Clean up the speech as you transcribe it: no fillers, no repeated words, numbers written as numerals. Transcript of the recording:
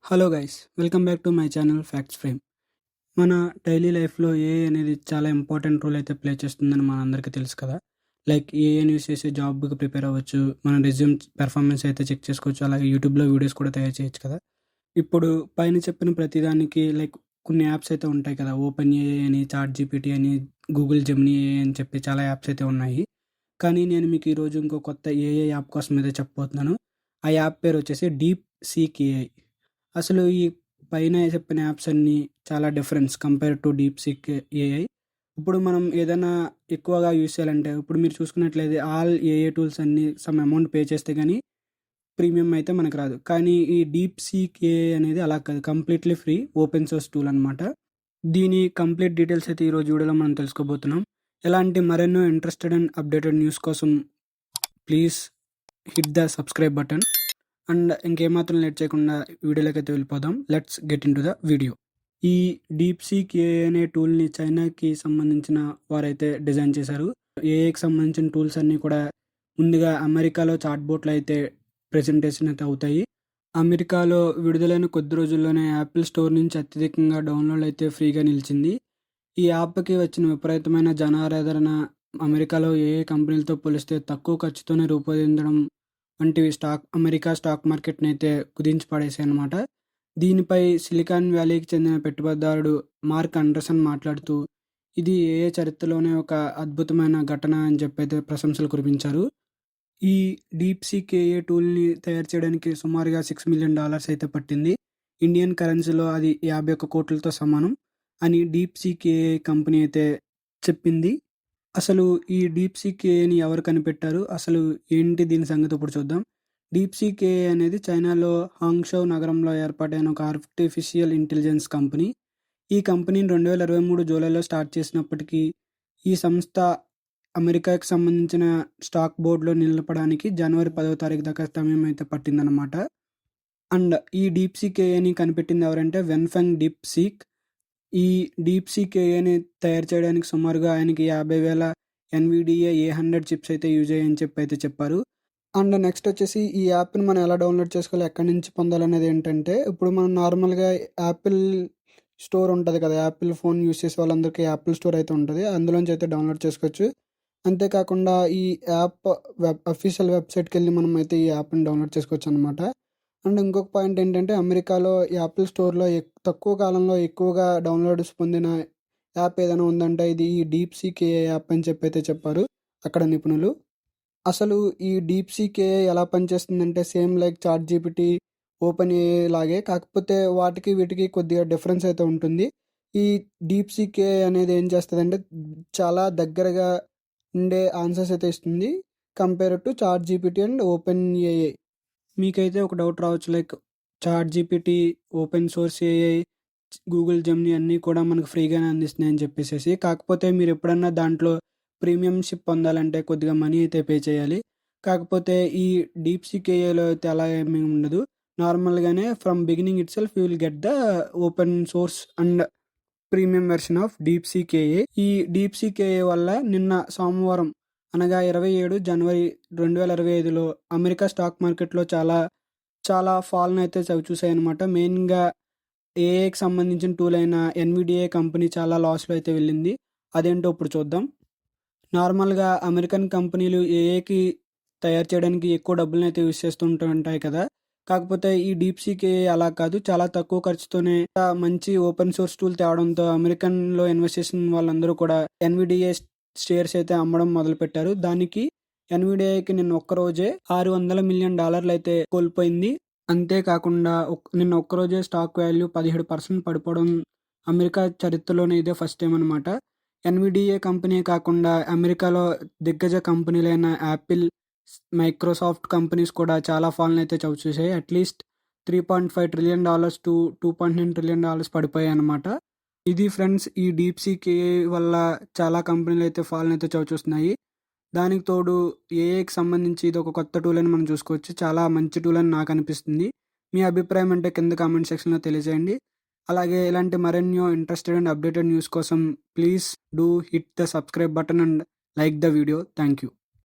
Hello guys, welcome back to my channel facts frame. మన daily లైఫ్లో AI అనేది చాలా ఇంపార్టెంట్ రోల్ అయితే ప్లే చేస్తుందని మనందరికీ తెలుసు కదా. లైక్ ఏఐని యూస్ చేసి జాబ్కి ప్రిపేర్ అవ్వచ్చు, మన రెజ్యూమ్ పెర్ఫార్మెన్స్ అయితే చెక్ చేసుకోవచ్చు, అలాగే యూట్యూబ్లో వీడియోస్ కూడా తయారు చేయొచ్చు కదా. ఇప్పుడు పైన చెప్పిన ప్రతిదానికి లైక్ కొన్ని యాప్స్ అయితే ఉంటాయి కదా, ఓపెన్ ఏఐ అని, చాట్ జీపీటీ అని, గూగుల్ జెమినీ ఏఐ అని చెప్పి చాలా యాప్స్ అయితే ఉన్నాయి. కానీ నేను మీకు ఈరోజు ఇంకో కొత్త ఏఐ యాప్ కోసం అయితే చెప్పబోతున్నాను. ఆ యాప్ పేరు వచ్చేసి డీప్ సీక్ ఏఐ. అసలు ఈ పైన చెప్పిన యాప్స్ అన్నీ చాలా difference compare to deep seek AI. ఇప్పుడు మనం ఏదైనా ఎక్కువగా యూస్ చేయాలంటే, ఇప్పుడు మీరు చూసుకున్నట్లయితే ఆల్ ఏఐ టూల్స్ అన్నీ సమ్ అమౌంట్ పే చేస్తే కానీ ప్రీమియం అయితే మనకు రాదు. కానీ ఈ డీప్ సీక్ ఏఐ అనేది అలా కాదు, completely free open source tool అనమాట. దీని కంప్లీట్ డీటెయిల్స్ అయితే ఈరోజు వీడియోలో మనం తెలుసుకోబోతున్నాం. ఎలాంటి మరెన్నో ఇంట్రెస్టెడ్ అండ్ అప్డేటెడ్ న్యూస్ కోసం please hit the subscribe button. And ఇంకేమాత్రం లేట్ చేయకుండా వీడియోలోకి అయితే వెళ్ళిపోదాం. Let's get into the video. ఈ డీప్ సీక్ ఏఐ అనే టూల్ని చైనాకి సంబంధించిన వారైతే డిజైన్ చేశారు. ఏఐకి సంబంధించిన టూల్స్ అన్నీ కూడా ముందుగా అమెరికాలో చాట్ బోట్లు అయితే ప్రెజెంటేషన్ అయితే అవుతాయి. అమెరికాలో విడుదలైన కొద్ది రోజుల్లోనే యాపిల్ స్టోర్ నుంచి అత్యధికంగా డౌన్లోడ్ అయితే ఫ్రీగా నిలిచింది. ఈ యాప్కి వచ్చిన విపరీతమైన జనాదరణ అమెరికాలో ఏఐ కంపెనీలతో పోలిస్తే తక్కువ ఖర్చుతోనే రూపొందించడం వంటివి అమెరికా స్టాక్ మార్కెట్ని అయితే కుదించి పడేసాయి అన్నమాట. దీనిపై సిలికాన్ వ్యాలీకి చెందిన పెట్టుబడిదారుడు మార్క్ అండర్సన్ మాట్లాడుతూ, ఇది ఏఐ చరిత్రలోనే ఒక అద్భుతమైన ఘటన అని చెప్పి అయితే ప్రశంసలు కురిపించారు. ఈ డీప్ సీక్ ఏఐ టూల్ని తయారు చేయడానికి సుమారుగా $6 million అయితే పట్టింది. ఇండియన్ కరెన్సీలో అది 51 కోట్లతో సమానం అని డీప్ సీక్ ఏఐ కంపెనీ అయితే చెప్పింది. అసలు ఈ డీప్ సీక్ ఏఐని ఎవరు కనిపెట్టారు, అసలు ఏంటి దీని సంగతి ఇప్పుడు చూద్దాం. డీప్ సీక్ ఏఐ అనేది చైనాలో హాంగ్షౌ నగరంలో ఏర్పాటైన ఒక ఆర్టిఫిషియల్ ఇంటెలిజెన్స్ కంపెనీ. ఈ కంపెనీని 2023 జూలైలో స్టార్ట్ చేసినప్పటికీ ఈ సంస్థ అమెరికాకి సంబంధించిన స్టాక్ బోర్డులో నిలపడానికి జనవరి 10వ తారీఖు దాకా సమయం అయితే పట్టిందన్నమాట. అండ్ ఈ డీప్ సీక్ ఏఐని కనిపెట్టింది ఎవరంటే వెన్ఫెంగ్ డీప్ సీక్. ఈ డీప్ సీక్ ఏఐని తయారు చేయడానికి సుమారుగా ఆయనకి 50,000 NVIDIA A100 చిప్స్ అయితే యూజ్ అయ్యని చెప్పి అయితే చెప్పారు. అండ్ నెక్స్ట్ వచ్చేసి ఈ యాప్ని మనం ఎలా డౌన్లోడ్ చేసుకోవాలి, ఎక్కడి నుంచి పొందాలనేది ఏంటంటే, ఇప్పుడు మనం నార్మల్గా యాపిల్ స్టోర్ ఉంటుంది కదా, యాపిల్ ఫోన్ యూస్ చేసే వాళ్ళందరికీ యాపిల్ స్టోర్ అయితే ఉంటుంది, అందులోంచి అయితే డౌన్లోడ్ చేసుకోవచ్చు. అంతేకాకుండా ఈ యాప్ అఫీషియల్ వెబ్సైట్కి వెళ్ళి మనం అయితే ఈ యాప్ని డౌన్లోడ్ చేసుకోవచ్చు అనమాట. అండ్ ఇంకొక పాయింట్ ఏంటంటే, అమెరికాలో యాపిల్ స్టోర్లో తక్కువ కాలంలో ఎక్కువగా డౌన్లోడ్స్ పొందిన యాప్ ఏదైనా ఉందంటే ఇది ఈ డీప్ సీక్ ఏఐ యాప్ అని చెప్పి అయితే చెప్పారు అక్కడ నిపుణులు. అసలు ఈ డీప్ సీక్ ఏఐ ఎలా పనిచేస్తుందంటే, same like chat GPT, OpenAI లాగే, కాకపోతే వాటికి వీటికి కొద్దిగా డిఫరెన్స్ అయితే ఉంటుంది. ఈ డీప్ సీక్ ఏఐ అనేది ఏం చేస్తుందంటే, చాలా దగ్గరగా ఉండే ఆన్సర్స్ అయితే ఇస్తుంది compare to chat GPT and open AI. మీకైతే ఒక డౌట్ రావచ్చు, like chat GPT, open source AI, Google Gemini అన్నీ కూడా మనకు ఫ్రీగానే అందిస్తున్నాయని చెప్పేసి. కాకపోతే మీరు ఎప్పుడన్నా దాంట్లో ప్రీమియంషిప్ పొందాలంటే కొద్దిగా మనీ అయితే పే చేయాలి. కాకపోతే ఈ డీప్ సీక్ ఏఐలో అయితే అలా ఏమీ ఉండదు. నార్మల్గానే from beginning it self you will get the open source and premium version of deep seek AI. ఈ డీప్ సీక్ ఏఐ వల్ల నిన్న సోమవారం అనగా 27 జనవరి 2025లో అమెరికా స్టాక్ మార్కెట్లో చాలా ఫాల్ని అయితే చవిచూసాయన్నమాట. మెయిన్గా ఏఐకి సంబంధించిన టూల్ అయిన NVIDIA కంపెనీ చాలా లాస్లో అయితే వెళ్ళింది. అదేంటో ఇప్పుడు చూద్దాం. నార్మల్గా అమెరికన్ కంపెనీలు ఏఐకి తయారు చేయడానికి ఎక్కువ డబ్బులను అయితే యూస్ చేస్తుంటూ ఉంటాయి కదా. కాకపోతే ఈ డీప్ సీక్ ఏఐ అలా కాదు, చాలా తక్కువ ఖర్చుతోనే మంచి ఓపెన్ సోర్స్ టూల్ తేవడంతో అమెరికన్లో ఇన్వెస్ట్ చేసిన వాళ్ళందరూ కూడా NVIDIA షేర్స్ అయితే అమ్మడం మొదలుపెట్టారు. దానికి NVIDIAకి నిన్న ఒక్కరోజే $600 million అయితే కోల్పోయింది. అంతేకాకుండా నిన్న ఒక్కరోజే స్టాక్ వాల్యూ 17% పడిపోవడం అమెరికా చరిత్రలోనే ఇదే ఫస్ట్ టైం అనమాట. NVIDIA కంపెనీ కాకుండా అమెరికాలో దిగ్గజ కంపెనీలైన యాపిల్, మైక్రోసాఫ్ట్ కంపెనీస్ కూడా చాలా ఫాల్ని అయితే చవిచూసాయి. అట్లీస్ట్ $3.5 trillion to $2.9 trillion పడిపోయాయి అనమాట. ఇది ఫ్రెండ్స్, ఈ డీప్ సీక్ ఏఐ వల్ల చాలా కంపెనీలు అయితే ఫాల్ని అయితే చవిచూస్తున్నాయి. దానికి తోడు ఏఐకి సంబంధించి ఇది ఒక కొత్త టూల్ అని మనం చూసుకోవచ్చు. చాలా మంచి టూల్ అని నాకు అనిపిస్తుంది. మీ అభిప్రాయం అంటే కింద కామెంట్ సెక్షన్లో తెలియజేయండి. అలాగే ఇలాంటి మరెన్నో ఇంట్రెస్టెడ్ అండ్ అప్డేటెడ్ న్యూస్ కోసం please do hit the subscribe button and like the video. Thank you.